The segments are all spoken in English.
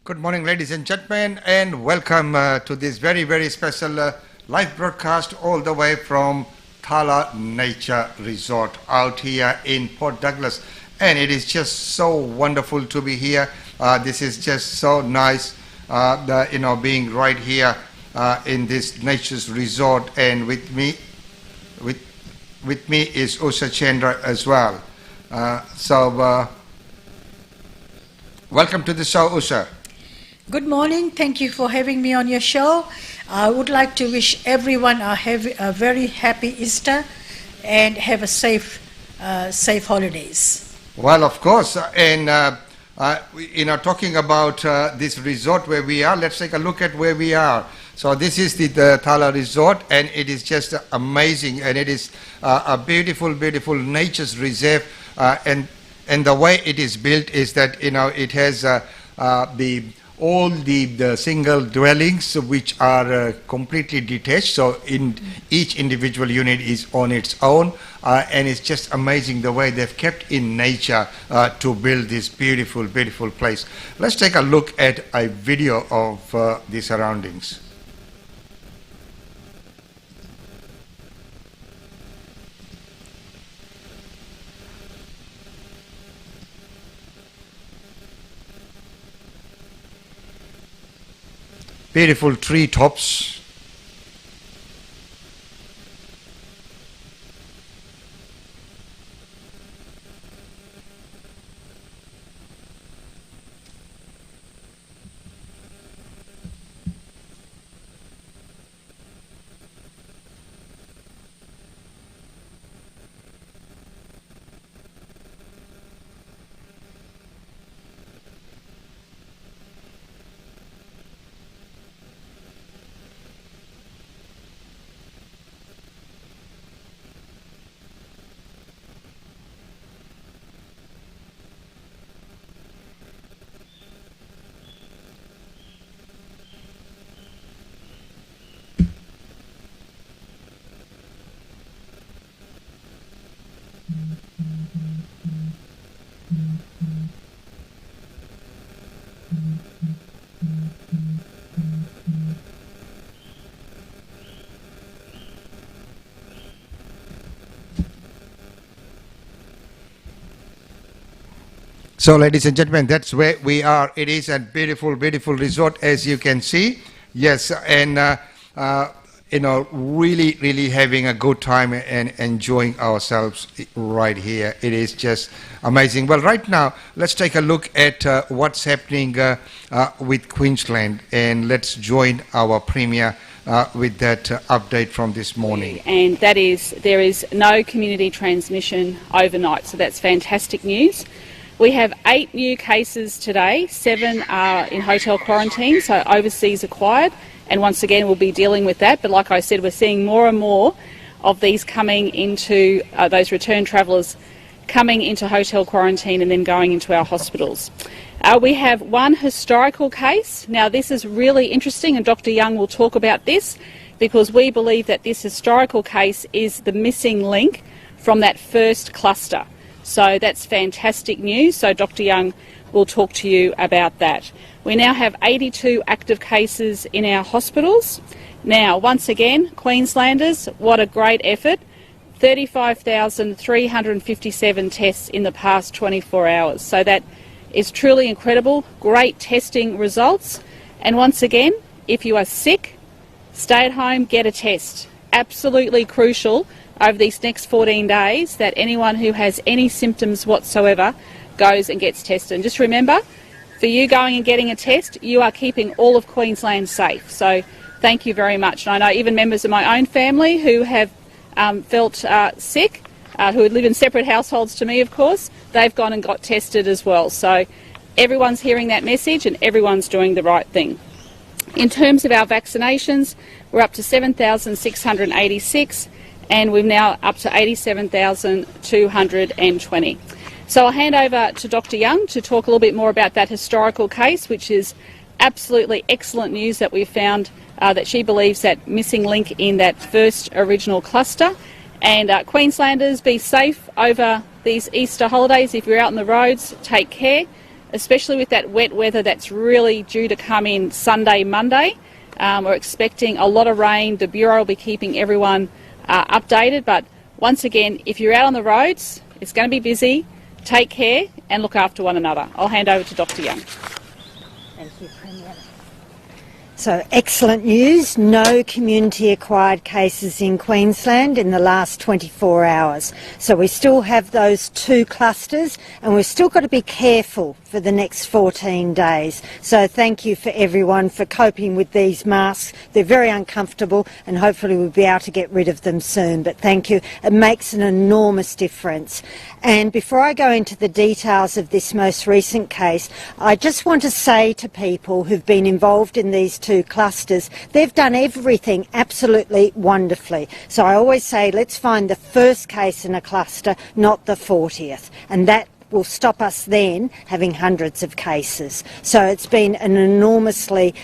Good morning, ladies and gentlemen, and welcome to this very, very special live broadcast all the way from Thalla Nature Resort out here in Port Douglas. And it is just so wonderful to be here. This is just so nice, being right here in this nature's resort. And with me is Usha Chandra as well. Welcome to the show, Usha. Good morning. Thank you for having me on your show. I would like to wish everyone a very happy Easter and have a safe holidays. Well, of course. And, talking about this resort where we are, let's take a look at where we are. So this is the Tala Resort, and it is just amazing. And it is a beautiful, beautiful nature's reserve. And the way it is built is that, it has all the single dwellings which are completely detached, so in each individual unit is on its own, and it's just amazing the way they've kept in nature to build this beautiful, beautiful place. Let's take a look at a video of the surroundings. Beautiful tree tops. So, ladies and gentlemen, that's where we are. It is a beautiful, beautiful resort, as you can see. Yes, and really, really having a good time and enjoying ourselves right here. It is just amazing. Well, right now, let's take a look at what's happening with Queensland, and let's join our Premier with that update from this morning. And that is, there is no community transmission overnight, so that's fantastic news. We have 8 new cases today, 7 are in hotel quarantine, so overseas acquired, and once again we'll be dealing with that. But like I said, we're seeing more and more of these coming into, those return travellers coming into hotel quarantine and then going into our hospitals. We have 1 historical case. Now this is really interesting, and Dr Young will talk about this, because we believe that this historical case is the missing link from that first cluster. So that's fantastic news. So Dr Young will talk to you about that. We now have 82 active cases in our hospitals. Now, once again, Queenslanders, what a great effort. 35,357 tests in the past 24 hours. So that is truly incredible. Great testing results. And once again, if you are sick, stay at home, get a test. Absolutely crucial over these next 14 days that anyone who has any symptoms whatsoever goes and gets tested. And just remember, for you going and getting a test, you are keeping all of Queensland safe. So Thank you very much. And I know even members of my own family who have felt sick, who live in separate households to me, of course, they've gone and got tested as well. So everyone's hearing that message and everyone's doing the right thing. In terms of our vaccinations, we're up to 7,686 and we're now up to 87,220. So I'll hand over to Dr. Young to talk a little bit more about that historical case, which is absolutely excellent news that we found that she believes that missing link in that first original cluster. And Queenslanders, be safe over these Easter holidays. If you're out on the roads, take care, especially with that wet weather that's really due to come in Sunday, Monday. We're expecting a lot of rain. The Bureau will be keeping everyone updated. But once again, if you're out on the roads, it's going to be busy. Take care and look after one another. I'll hand over to Dr. Young. Thank you, Premier. So excellent news, no community-acquired cases in Queensland in the last 24 hours. So we still have those 2 clusters and we've still got to be careful for the next 14 days. So thank you for everyone for coping with these masks. They're very uncomfortable and hopefully we'll be able to get rid of them soon. But thank you, it makes an enormous difference. And before I go into the details of this most recent case, I just want to say to people who've been involved in these 2 clusters, they've done everything absolutely wonderfully. So I always say, let's find the first case in a cluster, not the 40th. And that will stop us then having hundreds of cases. So it's been an enormously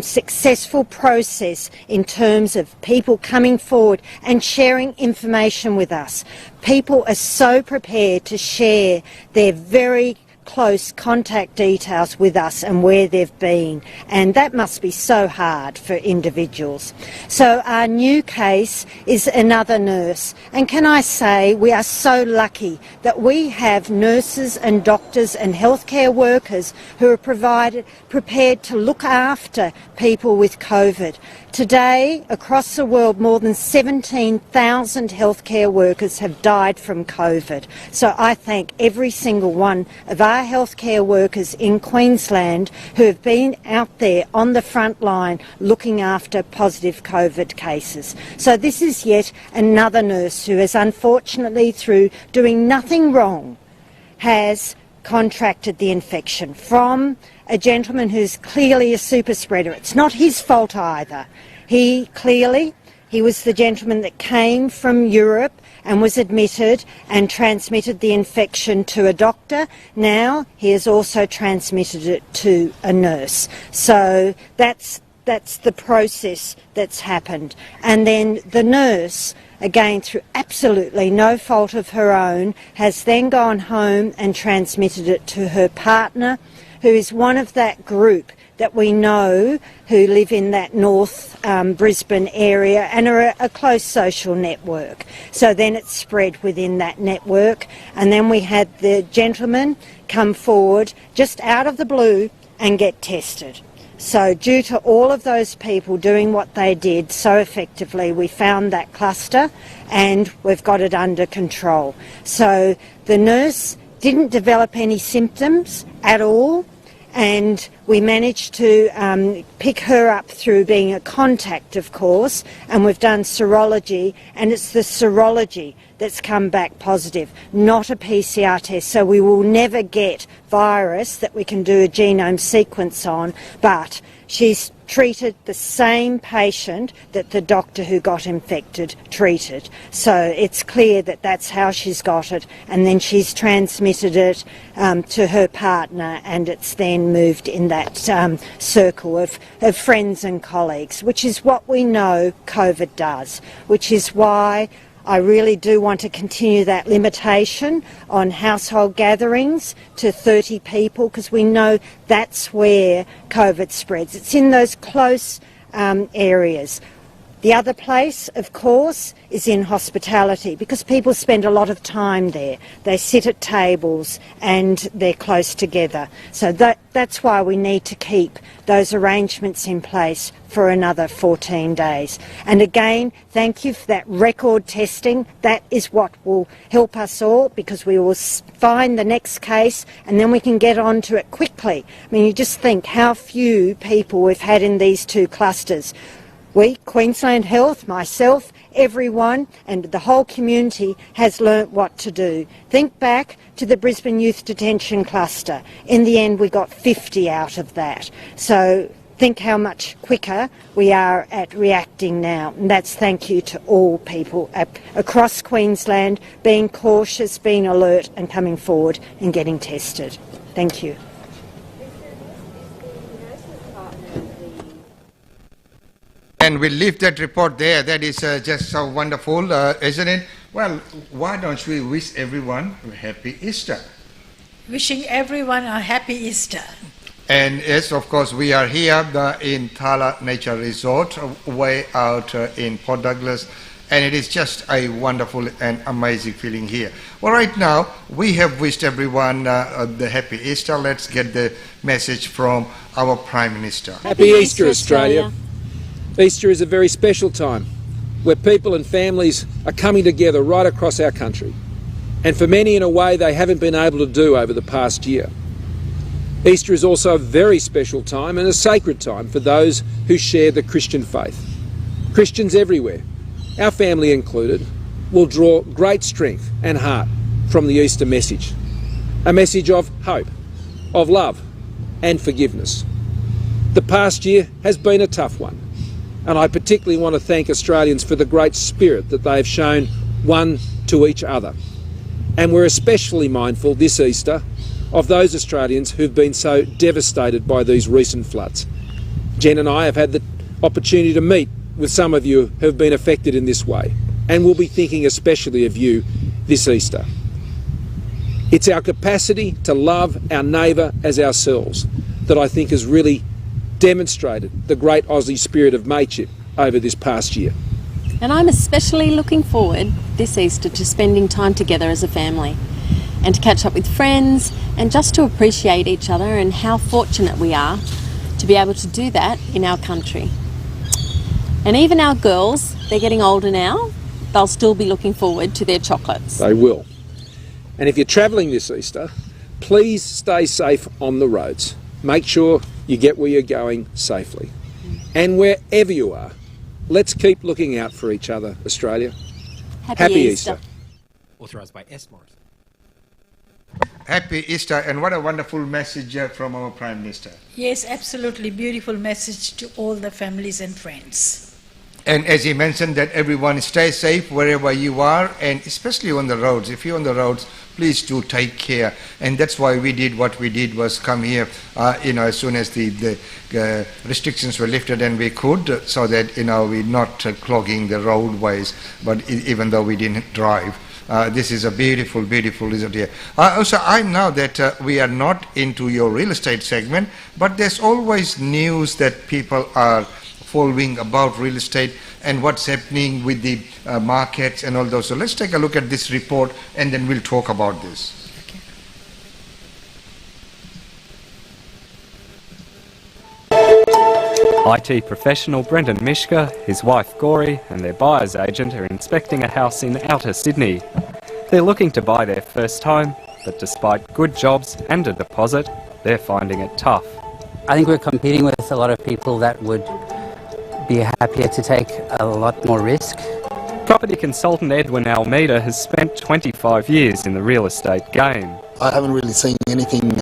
successful process in terms of people coming forward and sharing information with us. People are so prepared to share their very close contact details with us and where they've been, and that must be so hard for individuals. So our new case is another nurse, and can I say we are so lucky that we have nurses and doctors and healthcare workers who are prepared to look after people with COVID. Today, across the world, more than 17,000 healthcare workers have died from COVID. So I thank every single one of our healthcare workers in Queensland who have been out there on the front line looking after positive COVID cases. So this is yet another nurse who has unfortunately, through doing nothing wrong, has contracted the infection from a gentleman who's clearly a super spreader. It's not his fault either. He was the gentleman that came from Europe and was admitted and transmitted the infection to a doctor. Now he has also transmitted it to a nurse. So that's the process that's happened. And then the nurse, again through absolutely no fault of her own, has then gone home and transmitted it to her partner, who is one of that group that we know who live in that North Brisbane area and are a close social network. So then it's spread within that network. And then we had the gentleman come forward just out of the blue and get tested. So due to all of those people doing what they did so effectively, we found that cluster and we've got it under control. So the nurse didn't develop any symptoms at all, and we managed to pick her up through being a contact, of course, and we've done serology, and it's the serology that's come back positive, not a PCR test. So we will never get virus that we can do a genome sequence on, but she's treated the same patient that the doctor who got infected treated. So it's clear that that's how she's got it, and then she's transmitted it to her partner, and it's then moved in that circle of friends and colleagues, which is what we know COVID does, which is why I really do want to continue that limitation on household gatherings to 30 people, because we know that's where COVID spreads. It's in those close areas. The other place, of course, is in hospitality, because people spend a lot of time there. They sit at tables and they're close together. So that's why we need to keep those arrangements in place for another 14 days. And again, thank you for that record testing. That is what will help us all, because we will find the next case and then we can get on to it quickly. I mean, you just think how few people we've had in these 2 clusters. We, Queensland Health, myself, everyone and the whole community has learnt what to do. Think back to the Brisbane Youth Detention Cluster. In the end we got 50 out of that. So think how much quicker we are at reacting now. And that's thank you to all people across Queensland being cautious, being alert and coming forward and getting tested. Thank you. And we'll leave that report there. That is just so wonderful, isn't it? Well, why don't we wish everyone a happy Easter? Wishing everyone a happy Easter. And yes, of course, we are here in Thalla Nature Resort, way out in Port Douglas, and it is just a wonderful and amazing feeling here. Well, right now, we have wished everyone the happy Easter. Let's get the message from our Prime Minister. Happy Easter, Australia. Easter is a very special time where people and families are coming together right across our country, and for many in a way they haven't been able to do over the past year. Easter is also a very special time and a sacred time for those who share the Christian faith. Christians everywhere, our family included, will draw great strength and heart from the Easter message, a message of hope, of love and forgiveness. The past year has been a tough one, and I particularly want to thank Australians for the great spirit that they have shown one to each other. And we're especially mindful this Easter of those Australians who've been so devastated by these recent floods. Jen and I have had the opportunity to meet with some of you who have been affected in this way, and we'll be thinking especially of you this Easter. It's our capacity to love our neighbour as ourselves that I think has really demonstrated the great Aussie spirit of mateship over this past year. And I'm especially looking forward this Easter to spending time together as a family and to catch up with friends and just to appreciate each other and how fortunate we are to be able to do that in our country. And even our girls, they're getting older now, they'll still be looking forward to their chocolates. They will. And if you're travelling this Easter, please stay safe on the roads. Make sure you get where you're going safely. And wherever you are, let's keep looking out for each other, Australia. Happy Easter. Authorised by S. Morris. Happy Easter, and what a wonderful message from our Prime Minister. Yes, absolutely beautiful message to all the families and friends. And as he mentioned, that everyone stay safe wherever you are, and especially on the roads. If you're on the roads, please do take care. And that's why we did what we did, was come here, as soon as the restrictions were lifted and we could, so that, we're not clogging the roadways, but even though we didn't drive. This is a beautiful, beautiful resort here. Also, I know that we are not into your real estate segment, but there's always news that people are following about real estate and what's happening with the markets and all those. So let's take a look at this report and then we'll talk about this. IT professional Brendan Mishka, his wife Gori and their buyer's agent are inspecting a house in outer Sydney. They're looking to buy their first home, but despite good jobs and a deposit, they're finding it tough. I think we're competing with a lot of people that would be happier to take a lot more risk. Property consultant Edwin Almeida has spent 25 years in the real estate game. I haven't really seen anything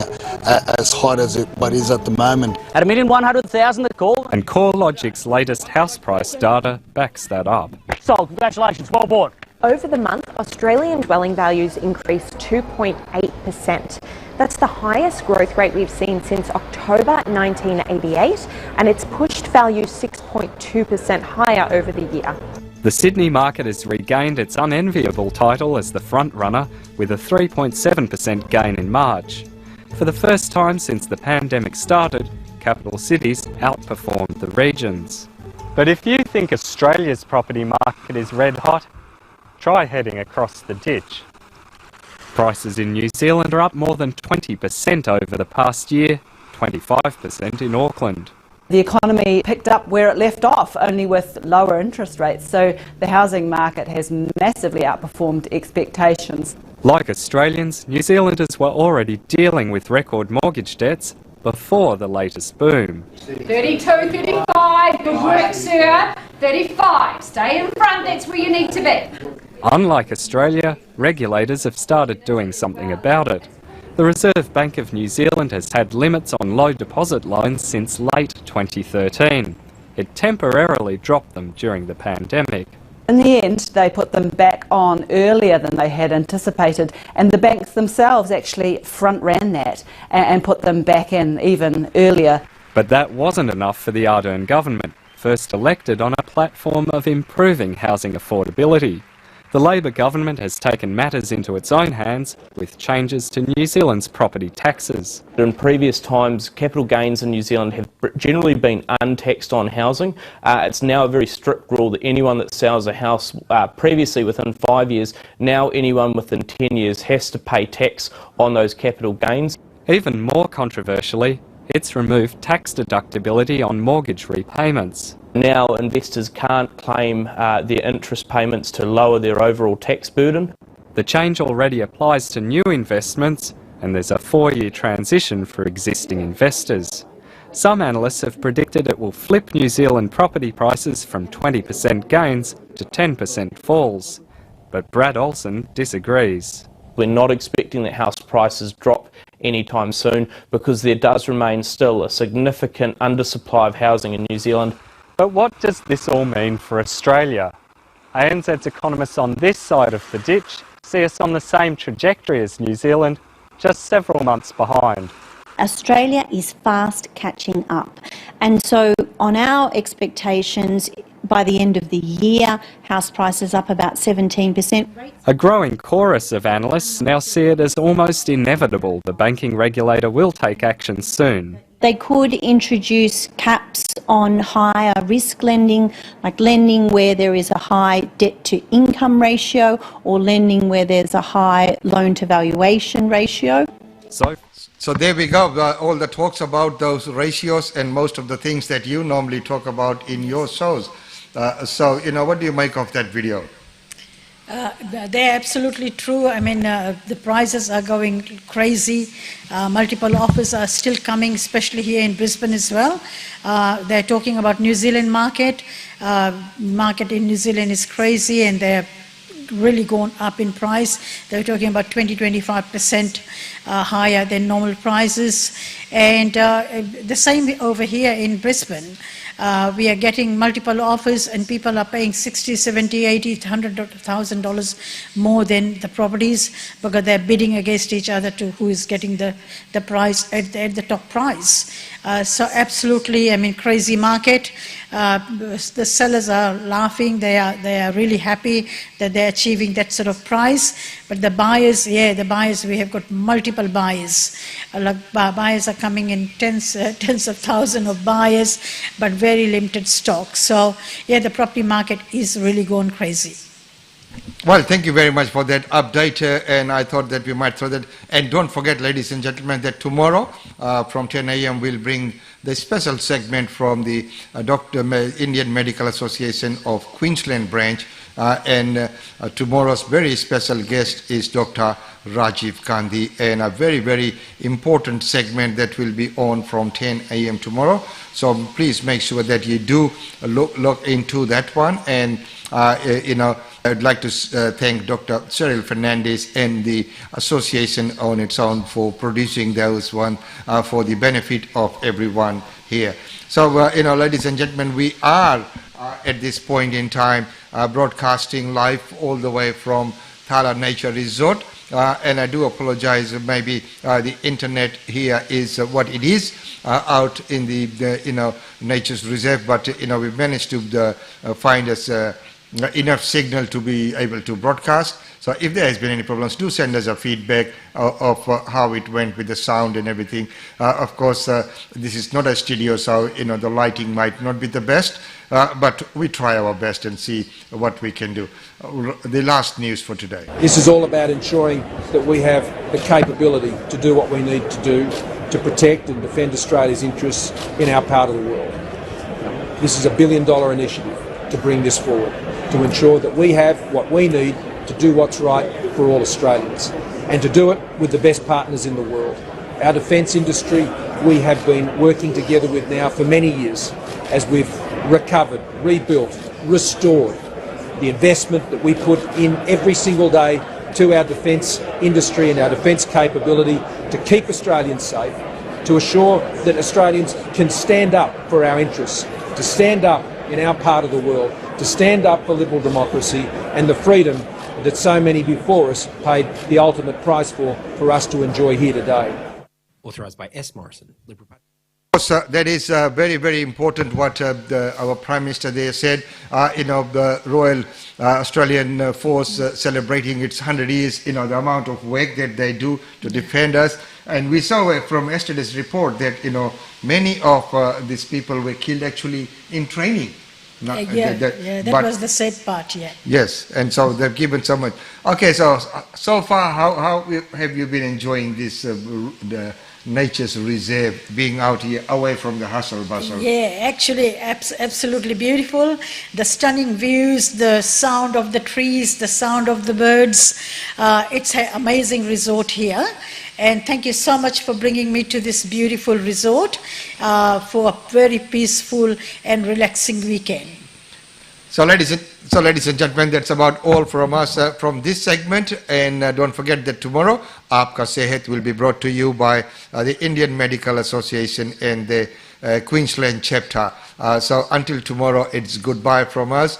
as hot as what is at the moment. At 1,100,000 the call. And CoreLogic's latest house price data backs that up. Sold, congratulations, well bought. Over the month, Australian dwelling values increased 2.8%. That's the highest growth rate we've seen since October 1988, and it's pushed values 6.2% higher over the year. The Sydney market has regained its unenviable title as the front-runner, with a 3.7% gain in March. For the first time since the pandemic started, capital cities outperformed the regions. But if you think Australia's property market is red hot, try heading across the ditch. Prices in New Zealand are up more than 20% over the past year, 25% in Auckland. The economy picked up where it left off, only with lower interest rates, so the housing market has massively outperformed expectations. Like Australians, New Zealanders were already dealing with record mortgage debts before the latest boom. 32, 35, good work, sir. 35. Stay in front, that's where you need to be. Unlike Australia, regulators have started doing something about it. The Reserve Bank of New Zealand has had limits on low deposit loans since late 2013. It temporarily dropped them during the pandemic. In the end, they put them back on earlier than they had anticipated, and the banks themselves actually front-ran that and put them back in even earlier. But that wasn't enough for the Ardern government, first elected on a platform of improving housing affordability. The Labor government has taken matters into its own hands with changes to New Zealand's property taxes. In previous times, capital gains in New Zealand have generally been untaxed on housing. It's now a very strict rule that anyone that sells a house previously within 5 years, now anyone within 10 years has to pay tax on those capital gains. Even more controversially, it's removed tax deductibility on mortgage repayments. Now investors can't claim their interest payments to lower their overall tax burden. The change already applies to new investments, and there's a 4-year transition for existing investors. Some analysts have predicted it will flip New Zealand property prices from 20% gains to 10% falls. But Brad Olsen disagrees. We're not expecting that house prices drop anytime soon because there does remain still a significant undersupply of housing in New Zealand. But what does this all mean for Australia? ANZ's economists on this side of the ditch see us on the same trajectory as New Zealand, just several months behind. Australia is fast catching up, and so on our expectations, by the end of the year, house prices up about 17%. A growing chorus of analysts now see it as almost inevitable the banking regulator will take action soon. They could introduce caps on higher risk lending, like lending where there is a high debt to income ratio or lending where there's a high loan to valuation ratio. So there we go, all the talks about those ratios and most of the things that you normally talk about in your shows. So, what do you make of that video? They're absolutely true. I mean, the prices are going crazy. Multiple offers are still coming, especially here in Brisbane as well. They're talking about New Zealand market. Market in New Zealand is crazy and they're really gone up in price. They're talking about 20-25% higher than normal prices. And the same over here in Brisbane. We are getting multiple offers and people are paying $60,000, $70,000, $80,000, $100,000 more than the properties because they're bidding against each other to who is getting the price at the top price. So absolutely, I mean, crazy market. The sellers are laughing. They are really happy that they're achieving that sort of price. But the buyers, we have got multiple buyers. Buyers are coming in tens of thousands of buyers, but very limited stock. So, the property market is really going crazy. Well, thank you very much for that update, and I thought that we might throw that. And don't forget, ladies and gentlemen, that tomorrow from 10 a.m. we'll bring the special segment from the Indian Medical Association of Queensland branch, and tomorrow's very special guest is Dr. Rajiv Gandhi, and a very, very important segment that will be on from 10 a.m. tomorrow. So please make sure that you do look into that one, and I'd like to thank Dr. Cheryl Fernandez and the association on its own for producing those one for the benefit of everyone here. So, ladies and gentlemen, we are at this point in time broadcasting live all the way from Thalla Nature Resort. And I do apologize, maybe the internet here is what it is out in the Nature's Reserve, but we've managed to find us enough signal to be able to broadcast. So if there has been any problems, do send us a feedback of how it went with the sound and everything. Of course, this is not a studio, so the lighting might not be the best, but we try our best and see what we can do. The last news for today. This is all about ensuring that we have the capability to do what we need to do to protect and defend Australia's interests in our part of the world. This is a $1 billion initiative to bring this forward, to ensure that we have what we need to do what's right for all Australians, and to do it with the best partners in the world. Our defence industry we have been working together with now for many years as we've recovered, rebuilt restored. The investment that we put in every single day to our defence industry and our defence capability to keep Australians safe, to assure that Australians can stand up for our interests, to stand up in our part of the world, to stand up for liberal democracy and the freedom that so many before us paid the ultimate price for us to enjoy here today. Authorised by S. Morrison, Liberal Party. That is very, very important what our Prime Minister there said. The Royal Australian Force celebrating its 100 years, the amount of work that they do to defend us. And we saw from yesterday's report that, many of these people were killed actually in training. That was the sad part, yeah. Yes, and so they've given so much. Okay, so far, how have you been enjoying this the nature's reserve, being out here away from the hustle bustle? Yeah, actually absolutely beautiful. The stunning views, the sound of the trees, the sound of the birds. It's an amazing resort here. And thank you so much for bringing me to this beautiful resort for a very peaceful and relaxing weekend. So ladies and gentlemen, that's about all from us from this segment. And don't forget that tomorrow, Aapka Sehat will be brought to you by the Indian Medical Association and the Queensland chapter. So until tomorrow, it's goodbye from us.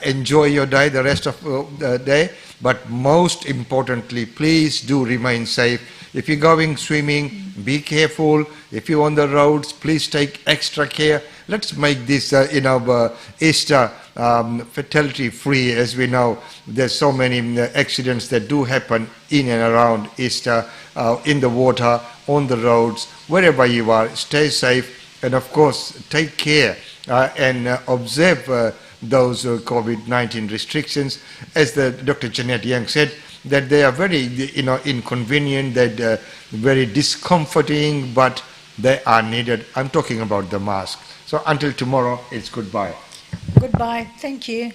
Enjoy your day, the rest of the day. But most importantly, please do remain safe. If you're going swimming, be careful. If you're on the roads, please take extra care. Let's make this, Easter fatality-free. As we know, there's so many accidents that do happen in and around Easter, in the water, on the roads, wherever you are. Stay safe, and of course, take care and observe those COVID-19 restrictions. As Dr. Jeanette Young said, that they are very, inconvenient, that very discomforting, but they are needed. I'm talking about the mask. So until tomorrow, it's goodbye. Goodbye. Thank you.